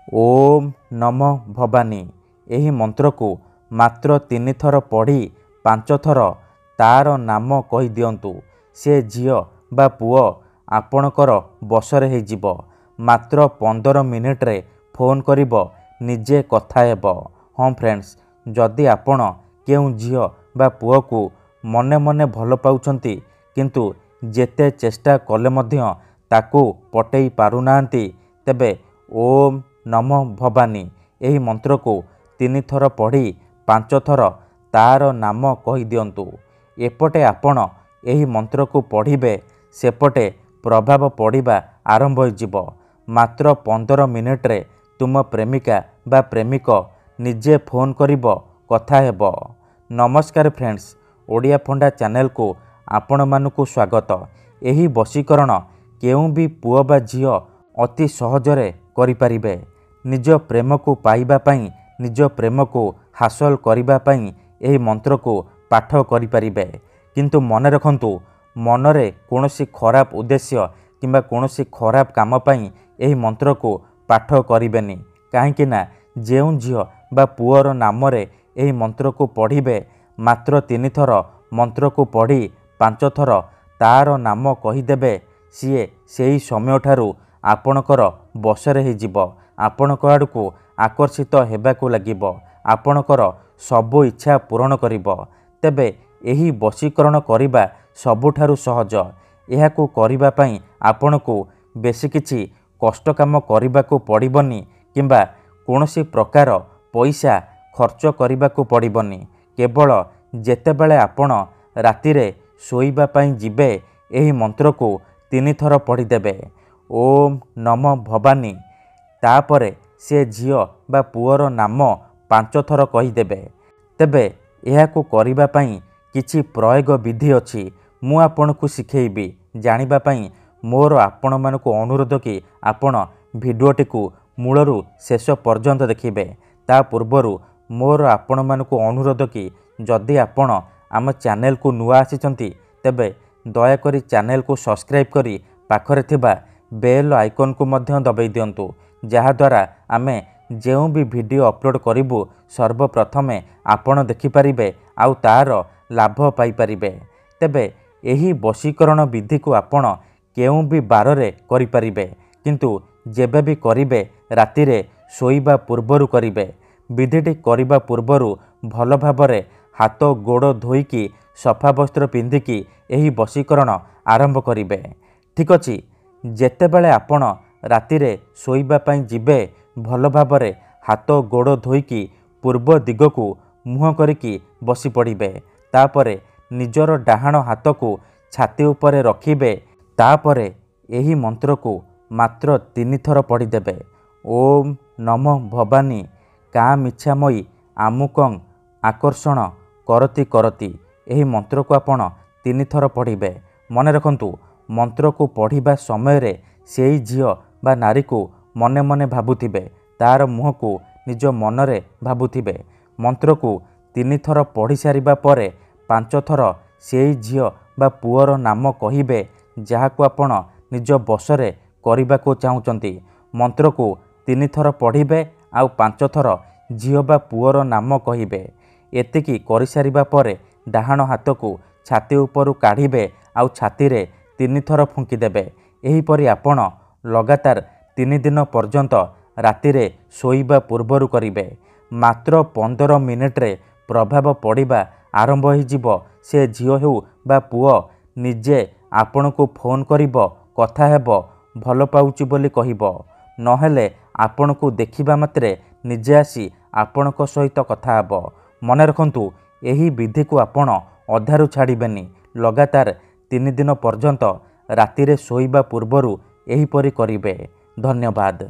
ओम नमः भवानी एही मंत्र को मात्र 3 थर पढ़ी 5 थर तार नाम कही दियंतु से झियो बा पुओ आपणकर बसरे हो जिवो। मात्र 15 मिनिट रे फोन करिवो निजे कथा हेबो। हाँ फ्रेंड्स, जदि आपण केउ झियो बा पुओ को मने मने भल पाउछंती किंतु जेते चेष्टा कले मध्य ताकू पटेई पारुनांती, तेबे ओम नमः भवानी एही मंत्र को 3 थर पढ़ी 5 थर तार नाम कही दियंतु। एपटे आपण एही मंत्र को पढ़िबे सेपटे प्रभाव पड़िबा आरंभ होइजिवो। मात्र 15 मिनिट रे तुम प्रेमिका बा प्रेमिक निजे फोन करिवो कथा हेबो। नमस्कार फ्रेंड्स, ओडिया फंडा चैनल को आपण मानकु स्वागत। एही वशीकरण केउ भी पुओ बा झियो अति सहजरे करि परिबे। निज प्रेम को पाइबा पई, निज प्रेम को हासिल करिबा पई एही मंत्र को पाठ करि परिबे। किंतु मन रखंतु, मनरे कोनोसी खराब उद्देश्य किंबा कोनोसी खराब काम पई एही मंत्र को पाठ करिबेनी। काहेकि ना जेउ झियो बा पुओर नाम रे एही मंत्र को पढ़िबे मात्र 3 थर मंत्र को पढ़ी 5 थर तार नाम कहीदेवे, सीए सेही समय ठारू आपणकर बसरे हो जिवो। आपणक आड़को आकर्षित हेबाकू लागिबो, आपणकर सबु इच्छा पूरण करिबो। तेबे एही वशीकरण करिबा सबुठारु सहज। एहाकू करिबा पई आपणकू बेसी किछि कष्ट काम करिबाकू पड़िबनी किंबा कोनोसी प्रकार पैसा खर्च करिबाकू पड़िबनी। केवल जेतेबेले आपण रातिरे सोइबा पई जिबे एही मंत्र को 3 थर पढ़िदेबे ओम नमः भवानी। तापरे से झियो बा पुओर नाम 5 थर कहीदेबे। तेबे एहाकू करिबा पई किछि प्रयोग विधि अछि, मु आपनकू शिखेइबी। जानिबा पई मोर आपण मानकू अनुरोध कि आपण भिडियोटी को मूलरू शेष पर्यंत देखिबे। ता पूर्वरु मोर आपण मानकू अनुरोध कि जदि आपण आम चैनल को नुआ आसीचंती तेबे दयाकरी चैनल को सब्सक्राइब करी पाखरे थिबा बेल आइकन को मध्य दबाई दियंतु, जहाद्वारा आमे जेउ भी वीडियो अपलोड करिबु सर्वप्रथमे आपण देखिपारिबे आउ तार लाभ पाई परिबे। तेबे एही वशीकरण विधि को आपण केउ भी बाररे करि परिबे, किंतु जेबे भी करिबे रातिरे सोइबा पूर्वरु करिबे। विधिटी करिबा पूर्वरु भल भाबरे हाथ गोड़ धोईकी सफा वस्त्र पिंधिकी एही वशीकरण आरंभ करिबे। ठीक अछि, जेतेबेले आपण रातिरे सोइबा पई जिबे भल भाबरे हाथ गोड़ धोईकी पूर्व दिग को मुह करिकी बसी पड़िबे। तापरे निजर डाहाण हाथ को छाती उपरे रखिबे। तापरे एही मंत्र को मात्र 3 थर पढ़िदेबे ओम नमः भवानी काम इच्छामयी आमुकं आकर्षण करती करती। एही मंत्र को आपण 3 थर पढ़िबे। मन रखंतु, मंत्र को पढ़िबा समय रे सेई झियो बा नारी को मने मने भाबुथिबे, तार मुह को निज मनरे भाबुथिबे। मंत्र को 3 थर पढ़ी सारिबा परे 5 थर सेई झियो बा पुओर नाम कहिबे, जहाकू आपण निज बसरे करिबाकू चाहुचंती। मंत्र को 3 थर पढ़िबे आउ 5 थर झियो बा पुओर नाम कहिबे। एतिकी करि सारिबा परे डाहाण हाथ को छाती उपरु काढ़िबे आउ छाती रे 3 थर फुंकी देबे। एहीपरि आपण लगातार 3 दिन पर्यंत रातिरे सोइबा पूर्वरु करिबे। मात्र 15 मिनिट रे प्रभाव पड़िबा आरंभ होइजिवो। से झियो हेउ बा पुओ निजे आपणकू फोन करिवो, कथा हेबो, भल पाउची बोली कहिवो। नहेले आपणकू देखिबा मात्रे निजे आसी आपणक सहित कथा हेबो। मन रखंतु, एही विधि को आपण अधारू छाड़िबेनी। लगातार 3 दिन पर्यंत रातिरे सोइबा पूर्वरु एहीपरि करिबे। धन्यवाद।